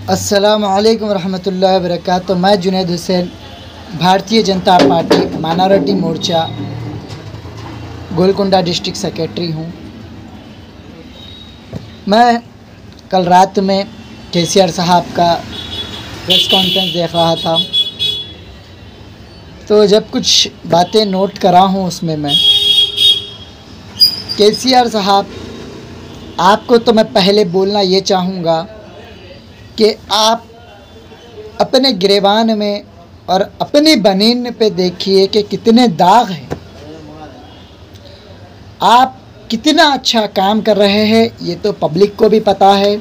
अस्सलामु अलैकुम रहमतुल्लाहि व बरकातुहू। मैं जुनैद हुसैन, भारतीय जनता पार्टी माइनॉरिटी मोर्चा गोलकुंडा डिस्ट्रिक्ट सेक्रेटरी हूँ। मैं कल रात में केसीआर साहब का प्रेस कॉन्फ्रेंस देख रहा था, तो जब कुछ बातें नोट करा हूँ उसमें मैं केसीआर साहब, आपको तो मैं पहले बोलना ये चाहूँगा कि आप अपने गिरेबान में और अपनी बनीन पे देखिए कि कितने दाग हैं। आप कितना अच्छा काम कर रहे हैं ये तो पब्लिक को भी पता है,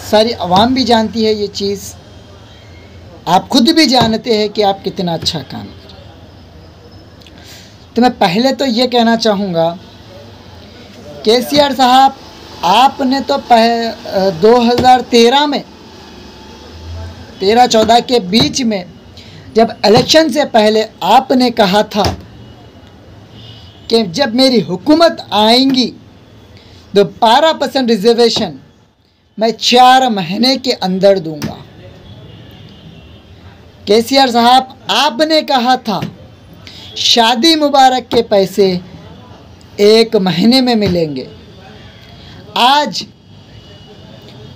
सारी आवाम भी जानती है ये चीज़। आप खुद भी जानते हैं कि आप कितना अच्छा काम कर रहे हैं। तो मैं पहले तो ये कहना चाहूँगा केसीआर साहब, आपने तो 2013 में 13-14 के बीच में जब इलेक्शन से पहले आपने कहा था कि जब मेरी हुकूमत आएंगी तो 12% रिजर्वेशन मैं 4 महीने के अंदर दूंगा। केसीआर साहब, आपने कहा था शादी मुबारक के पैसे 1 महीने में मिलेंगे। आज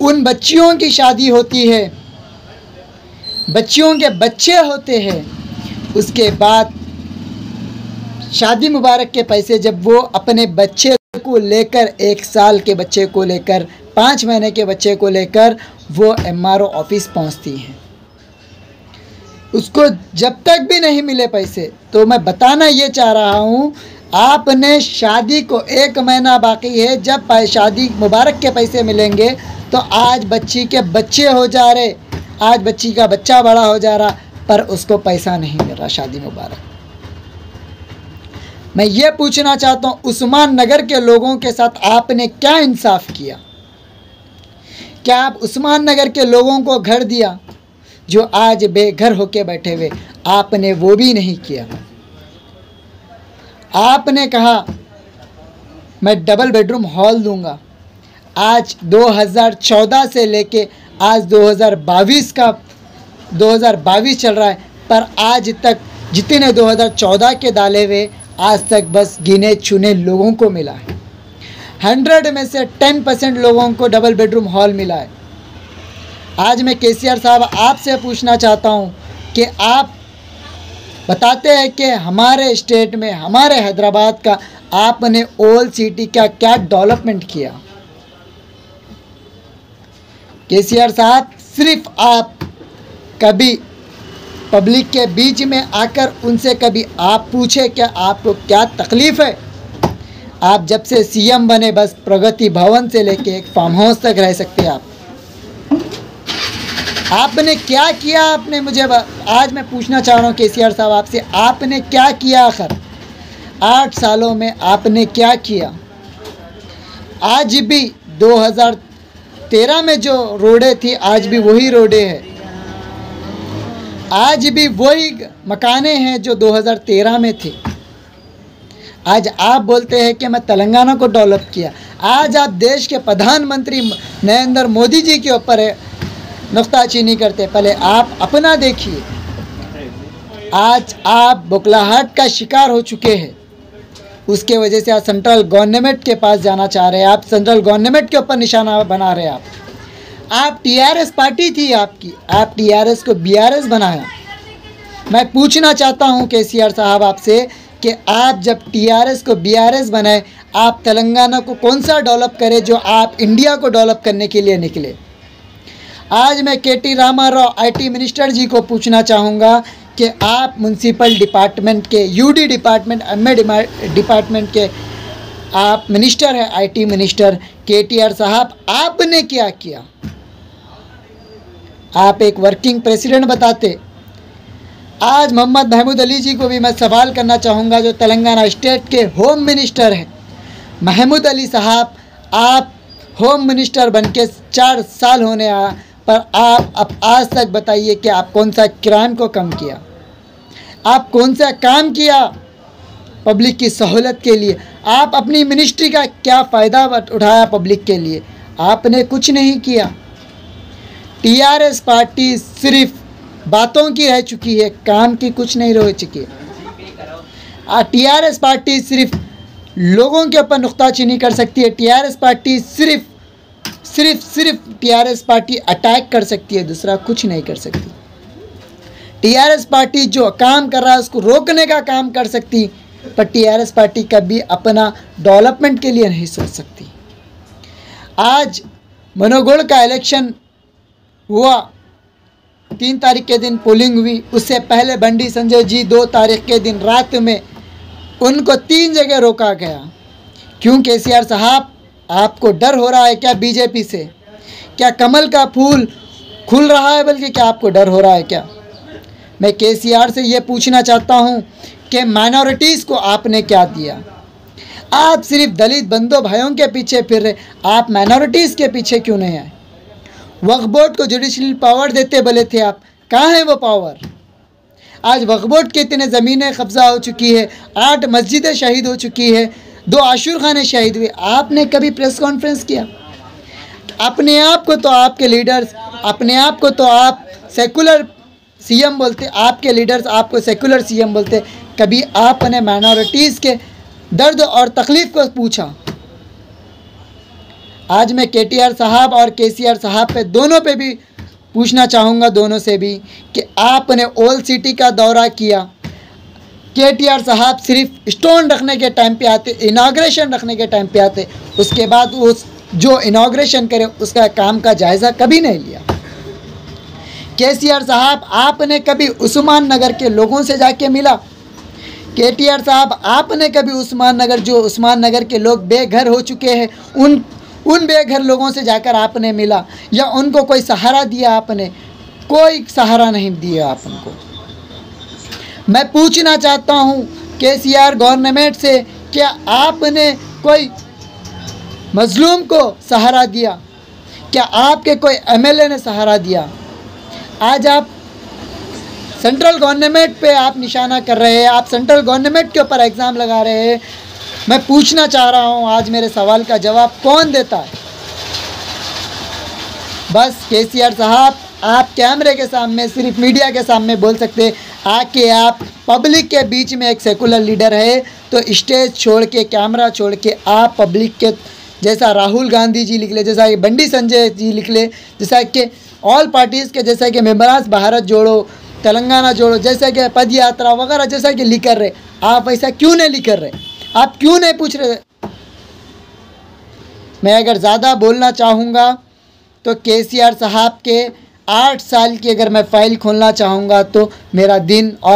उन बच्चियों की शादी होती है, बच्चियों के बच्चे होते हैं, उसके बाद शादी मुबारक के पैसे जब वो अपने बच्चे को लेकर, 1 साल के बच्चे को लेकर, 5 महीने के बच्चे को लेकर वो MRO ऑफिस पहुंचती हैं, उसको जब तक भी नहीं मिले पैसे, तो मैं बताना ये चाह रहा हूँ, आपने शादी को 1 महीना बाकी है, जब शादी मुबारक के पैसे मिलेंगे तो आज बच्ची के बच्चे हो जा रहे, आज बच्ची का बच्चा बड़ा हो जा रहा, पर उसको पैसा नहीं मिल रहा शादी मुबारक। मैं ये पूछना चाहता हूँ, उस्मान नगर के लोगों के साथ आपने क्या इंसाफ किया? क्या आप उस्मान नगर के लोगों को घर दिया जो आज बेघर होके बैठे हुए? आपने वो भी नहीं किया। आपने कहा मैं डबल बेडरूम हॉल दूंगा। आज 2014 से लेके आज 2022 चल रहा है, पर आज तक जितने 2014 के डाले हुए आज तक बस गिने चुने लोगों को मिला है। 100 में से 10% लोगों को डबल बेडरूम हॉल मिला है। आज मैं केसीआर साहब आपसे पूछना चाहता हूँ कि आप बताते हैं कि हमारे स्टेट में, हमारे हैदराबाद का आपने ओल्ड सिटी का क्या डेवलपमेंट किया? केसीआर साहब, सिर्फ आप कभी पब्लिक के बीच में आकर उनसे कभी आप पूछे कि आपको क्या तकलीफ़ है? आप जब से CM बने बस प्रगति भवन से लेके एक फार्म हाउस तक रह सकते हैं। आपने क्या किया? आपने मुझे आज मैं पूछना चाह रहा हूँ केसीआर साहब आपसे, आपने क्या किया? आखिर 8 सालों में आपने क्या किया? आज भी 2013 में जो रोडें थी आज भी वही रोडें हैं, आज भी वही मकाने हैं जो 2013 में थे। आज आप बोलते हैं कि मैं तेलंगाना को डेवलप किया। आज आप देश के प्रधानमंत्री नरेंद्र मोदी जी के ऊपर नुक्ताचीनी करते, पहले आप अपना देखिए। आज आप बुखलाहट का शिकार हो चुके हैं, उसके वजह से आज सेंट्रल गवर्नमेंट के पास जाना चाह रहे हैं। आप सेंट्रल गवर्नमेंट के ऊपर निशाना बना रहे हैं। आप TRS पार्टी थी आपकी, आप TRS को BRS बनाया। मैं पूछना चाहता हूं केसीआर साहब आपसे कि आप जब TRS को BRS बनाए, आप तेलंगाना को कौन सा डेवलप करे जो आप इंडिया को डेवलप करने के लिए निकले? आज मैं KT रामाराव IT मिनिस्टर जी को पूछना चाहूँगा कि आप म्यूनसिपल डिपार्टमेंट के, UD डिपार्टमेंट, MA डिपार्टमेंट के आप मिनिस्टर हैं, IT मिनिस्टर KTR साहब, आपने क्या किया? आप एक वर्किंग प्रेसिडेंट बताते। आज मोहम्मद महमूद अली जी को भी मैं सवाल करना चाहूँगा जो तेलंगाना स्टेट के होम मिनिस्टर हैं। महमूद अली साहब, आप होम मिनिस्टर बनके 4 साल होने आया, पर आप अब आज तक बताइए कि आप कौन सा क्राइम को कम किया? आप कौन सा काम किया पब्लिक की सहूलत के लिए? आप अपनी मिनिस्ट्री का क्या फ़ायदा उठाया पब्लिक के लिए? आपने कुछ नहीं किया। टीआरएस पार्टी सिर्फ बातों की रह चुकी है, काम की कुछ नहीं रह चुकी है। टीआरएस पार्टी सिर्फ लोगों के ऊपर नुक्ताचीनी कर सकती है। टीआरएस पार्टी सिर्फ टीआरएस पार्टी अटैक कर सकती है, दूसरा कुछ नहीं कर सकती। टीआरएस पार्टी जो काम कर रहा है उसको रोकने का काम कर सकती, पर टीआरएस पार्टी कभी अपना डेवलपमेंट के लिए नहीं सोच सकती। आज मनोगढ़ का इलेक्शन हुआ, 3 तारीख के दिन पोलिंग हुई। उससे पहले बंडी संजय जी 2 तारीख के दिन रात में उनको 3 जगह रोका गया। क्यों केसीआर साहब, आपको डर हो रहा है क्या बीजेपी से? क्या कमल का फूल खुल रहा है, बल्कि क्या आपको डर हो रहा है क्या? मैं केसीआर से ये पूछना चाहता हूँ कि माइनॉरिटीज़ को आपने क्या दिया? आप सिर्फ दलित बंधु भाइयों के पीछे फिर रहे, आप माइनॉरिटीज़ के पीछे क्यों नहीं आए? वक्फ बोर्ड को जुडिशल पावर देते बोले थे आप, कहाँ है वो पावर? आज वक्फ बोर्ड के इतने ज़मीनें कब्ज़ा हो चुकी है, 8 मस्जिदें शहीद हो चुकी है, 2 आशूर खाने शहीद हुए। आपने कभी प्रेस कॉन्फ्रेंस किया? अपने आप को तो आपके लीडर्स, अपने आप को तो आप सेकुलर सीएम बोलते, आपके लीडर्स आपको सेकुलर सीएम बोलते। कभी आपने माइनॉरिटीज़ के दर्द और तकलीफ़ को पूछा? आज मैं केटीआर साहब और केसीआर साहब पे दोनों पे भी पूछना चाहूँगा, दोनों से भी, कि आपने ओल्ड सिटी का दौरा किया। केटीआर साहब सिर्फ स्टोन रखने के टाइम पे आते, इनाग्रेशन रखने के टाइम पे आते, उसके बाद उस जो इनाग्रेशन करे उसका काम का जायज़ा कभी नहीं लिया। केसीआर साहब, आपने कभी उस्मान नगर के लोगों से जाके मिला? केटीआर साहब, आपने कभी उस्मान नगर के लोग बेघर हो चुके हैं, उन बेघर लोगों से जाकर आपने मिला या उनको कोई सहारा दिया? आपने कोई सहारा नहीं दिया आप उनको। मैं पूछना चाहता हूँ केसीआर गवर्नमेंट से, क्या आपने कोई मजलूम को सहारा दिया? क्या आपके कोई एमएलए ने सहारा दिया? आज आप सेंट्रल गवर्नमेंट पे आप निशाना कर रहे हैं, आप सेंट्रल गवर्नमेंट के ऊपर एग्ज़ाम लगा रहे हैं। मैं पूछना चाह रहा हूँ, आज मेरे सवाल का जवाब कौन देता है? बस केसीआर साहब, आप कैमरे के सामने, सिर्फ मीडिया के सामने बोल सकते, आके आप पब्लिक के बीच में एक सेकुलर लीडर है तो स्टेज छोड़ के, कैमरा छोड़ के आप पब्लिक के, जैसा राहुल गांधी जी लिख ले, जैसा कि बंडी संजय जी लिख ले, जैसा कि ऑल पार्टीज़ के, जैसा कि मेंबरास भारत जोड़ो, तेलंगाना जोड़ो, जैसा कि पद यात्रा वगैरह जैसा कि लिख कर रहे, आप ऐसा क्यों नहीं लिख कर रहे? आप क्यों नहीं पूछ रहे? मैं अगर ज़्यादा बोलना चाहूँगा तो केसीआर साहब के 8 साल की अगर मैं फ़ाइल खोलना चाहूँगा तो मेरा दिन और